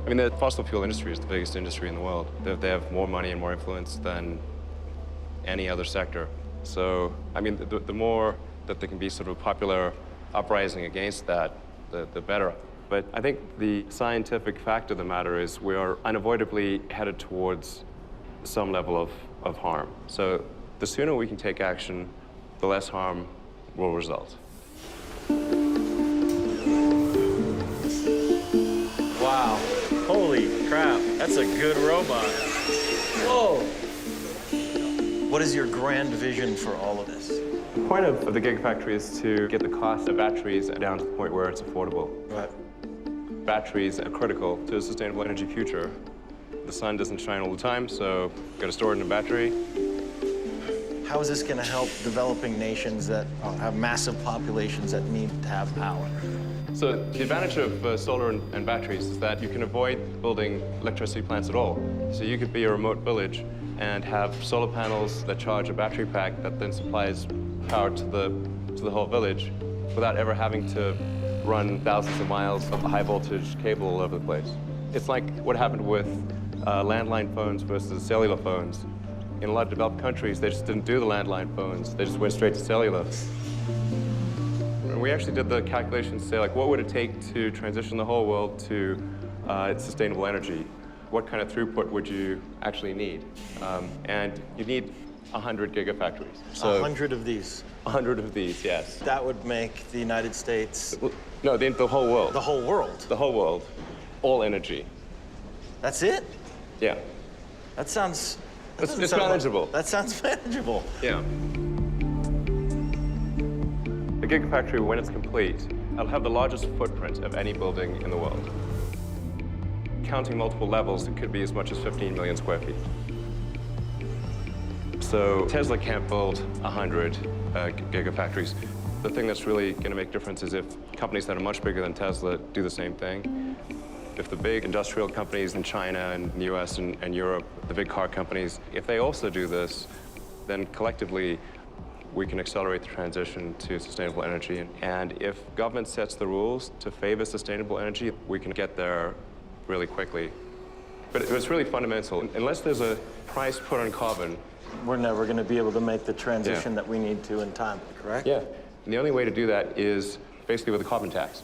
I mean, the fossil fuel industry is the biggest industry in the world. They have more money and more influence than any other sector. So, I mean, the more that there can be sort of a popular uprising against that, the better. But I think the scientific fact of the matter is we are unavoidably headed towards some level of harm. So the sooner we can take action, the less harm will result. Wow. Holy crap. That's a good robot. Whoa. What is your grand vision for all of this? The point of the Gigafactory is to get the cost of batteries down to the point where it's affordable. Right. Batteries are critical to a sustainable energy future. The sun doesn't shine all the time, so got to store it in a battery. How is this going to help developing nations that have massive populations that need to have power? So the advantage of solar and batteries is that you can avoid building electricity plants at all. So you could be a remote village and have solar panels that charge a battery pack that then supplies power to the whole village without ever having to run thousands of miles of high voltage cable all over the place. It's like what happened with landline phones versus cellular phones. In a lot of developed countries, they just didn't do the landline phones. They just went straight to cellular. And we actually did the calculations to say, like, what would it take to transition the whole world to sustainable energy? What kind of throughput would you actually need? And you need 100 gigafactories. So 100 of these? 100 of these, yes. That would make the United States... No, the whole world. The whole world? The whole world. All energy. That's it? Yeah. That sounds... It's manageable. That sounds manageable. Yeah. The Gigafactory, when it's complete, it'll have the largest footprint of any building in the world. Counting multiple levels, it could be as much as 15 million square feet. So Tesla can't build 100 gigafactories. The thing that's really going to make a difference is if companies that are much bigger than Tesla do the same thing. If the big industrial companies in China and the US and Europe, the big car companies, if they also do this, then collectively we can accelerate the transition to sustainable energy. And if government sets the rules to favor sustainable energy, we can get there really quickly. But it's really fundamental. Unless there's a price put on carbon, we're never going to be able to make the transition that we need to in time, correct? Yeah. And the only way to do that is basically with a carbon tax.